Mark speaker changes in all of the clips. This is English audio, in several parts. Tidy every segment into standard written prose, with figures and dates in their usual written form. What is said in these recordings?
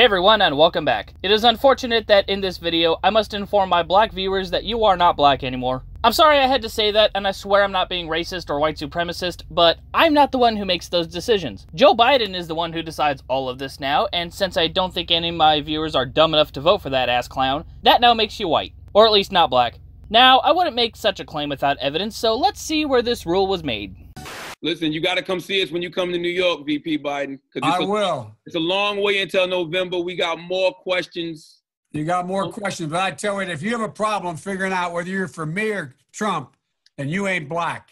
Speaker 1: everyone, and welcome back. It is unfortunate that in this video, I must inform my black viewers that you are not black anymore. I'm sorry I had to say that, and I swear I'm not being racist or white supremacist, but I'm not the one who makes those decisions. Joe Biden is the one who decides all of this now, and since I don't think any of my viewers are dumb enough to vote for that ass clown, that now makes you white. Or at least not black. Now, I wouldn't make such a claim without evidence, so let's see where this rule was made.
Speaker 2: Listen, you got to come see us when you come to New York, VP Biden.
Speaker 3: I will.
Speaker 2: It's a long way until November. We got more questions.
Speaker 3: You got more questions, but I tell you, if you have a problem figuring out whether you're for me or Trump, then you ain't black.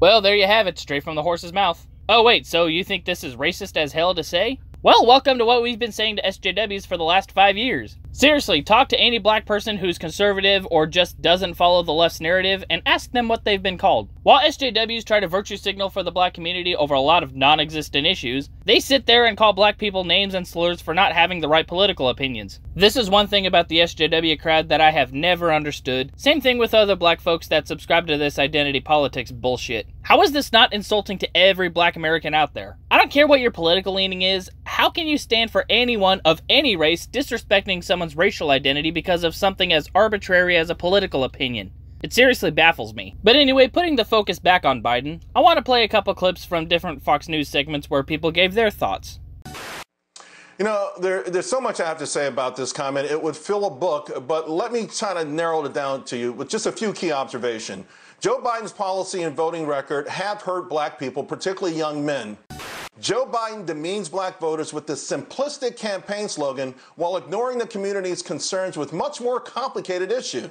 Speaker 1: Well, there you have it, straight from the horse's mouth. Oh wait, so you think this is racist as hell to say? Well, welcome to what we've been saying to SJWs for the last 5 years. Seriously, talk to any black person who's conservative or just doesn't follow the left's narrative and ask them what they've been called. While SJWs try to virtue signal for the black community over a lot of non-existent issues, they sit there and call black people names and slurs for not having the right political opinions. This is one thing about the SJW crowd that I have never understood. Same thing with other black folks that subscribe to this identity politics bullshit. How is this not insulting to every black American out there? I don't care what your political leaning is, how can you stand for anyone of any race disrespecting someone's racial identity because of something as arbitrary as a political opinion? It seriously baffles me. But anyway, putting the focus back on Biden, I want to play a couple clips from different Fox News segments where people gave their thoughts.
Speaker 4: You know, there's so much I have to say about this comment. It would fill a book, but let me try to narrow it down to you with just a few key observations. Joe Biden's policy and voting record have hurt black people, particularly young men. Joe Biden demeans black voters with this simplistic campaign slogan while ignoring the community's concerns with much more complicated issues.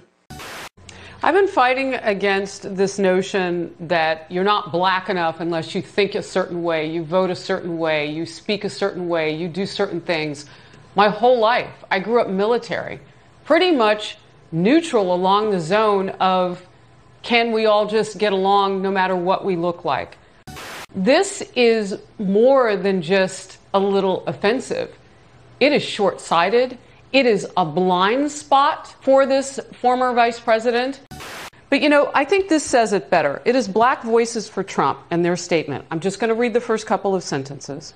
Speaker 5: I've been fighting against this notion that you're not black enough unless you think a certain way, you vote a certain way, you speak a certain way, you do certain things. My whole life, I grew up military, pretty much neutral along the zone of can we all just get along no matter what we look like. This is more than just a little offensive. It is short-sighted. It is a blind spot for this former vice president. But you know, I think this says it better. It is black voices for Trump and their statement. I'm just going to read the first couple of sentences.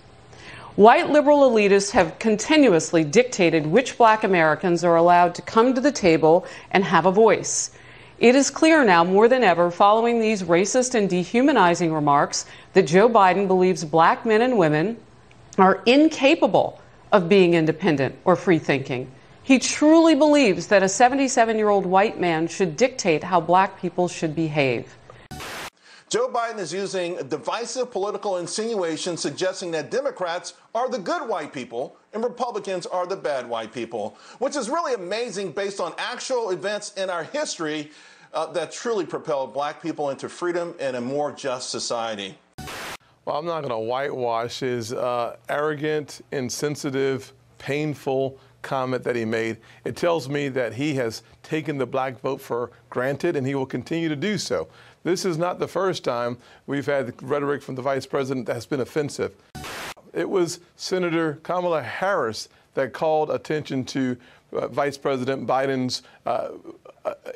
Speaker 5: White liberal elitists have continuously dictated which black Americans are allowed to come to the table and have a voice. It is clear now more than ever, following these racist and dehumanizing remarks, that Joe Biden believes black men and women are incapable of being independent or free-thinking. He truly believes that a 77-year-old white man should dictate how black people should behave.
Speaker 4: Joe Biden is using divisive political insinuations suggesting that Democrats are the good white people and Republicans are the bad white people, which is really amazing based on actual events in our history that truly propelled black people into freedom and a more just society.
Speaker 6: Well, I'm not going to whitewash his arrogant, insensitive, painful comment that he made. It tells me that he has taken the black vote for granted, and he will continue to do so. This is not the first time we've had rhetoric from the vice president that has been offensive. It was Senator Kamala Harris that called attention to Vice President Biden's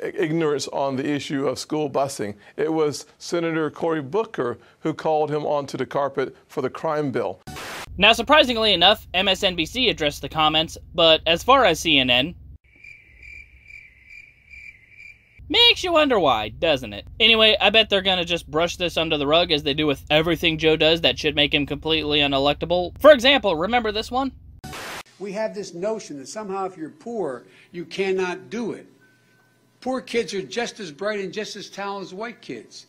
Speaker 6: ignorance on the issue of school busing. It was Senator Cory Booker who called him onto the carpet for the crime bill.
Speaker 1: Now, surprisingly enough, MSNBC addressed the comments, but as far as CNN, makes you wonder why, doesn't it? Anyway, I bet they're gonna just brush this under the rug as they do with everything Joe does that should make him completely unelectable. For example, remember this one?
Speaker 7: We have this notion that somehow if you're poor, you cannot do it. Poor kids are just as bright and just as talented as white kids.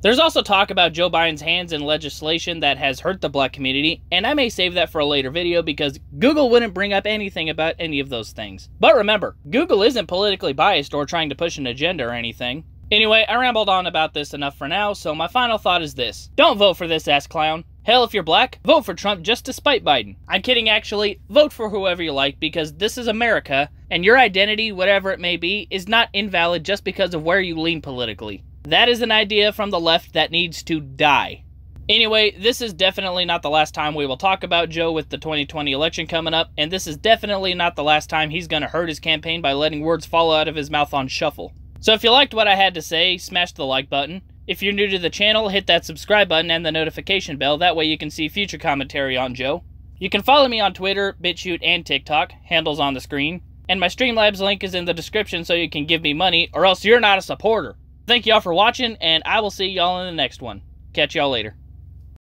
Speaker 1: There's also talk about Joe Biden's hands in legislation that has hurt the black community, and I may save that for a later video because Google wouldn't bring up anything about any of those things. But remember, Google isn't politically biased or trying to push an agenda or anything. Anyway, I rambled on about this enough for now, so my final thought is this. Don't vote for this ass clown. Hell, if you're black, vote for Trump just to spite Biden. I'm kidding, actually. Vote for whoever you like because this is America, and your identity, whatever it may be, is not invalid just because of where you lean politically. That is an idea from the left that needs to die. Anyway, this is definitely not the last time we will talk about Joe with the 2020 election coming up, and this is definitely not the last time he's gonna hurt his campaign by letting words fall out of his mouth on shuffle. So if you liked what I had to say, smash the like button. If you're new to the channel, hit that subscribe button and the notification bell, that way you can see future commentary on Joe. You can follow me on Twitter, BitChute, and TikTok, handles on the screen. And my Streamlabs link is in the description so you can give me money, or else you're not a supporter. Thank y'all for watching, and I will see y'all in the next one. Catch y'all later.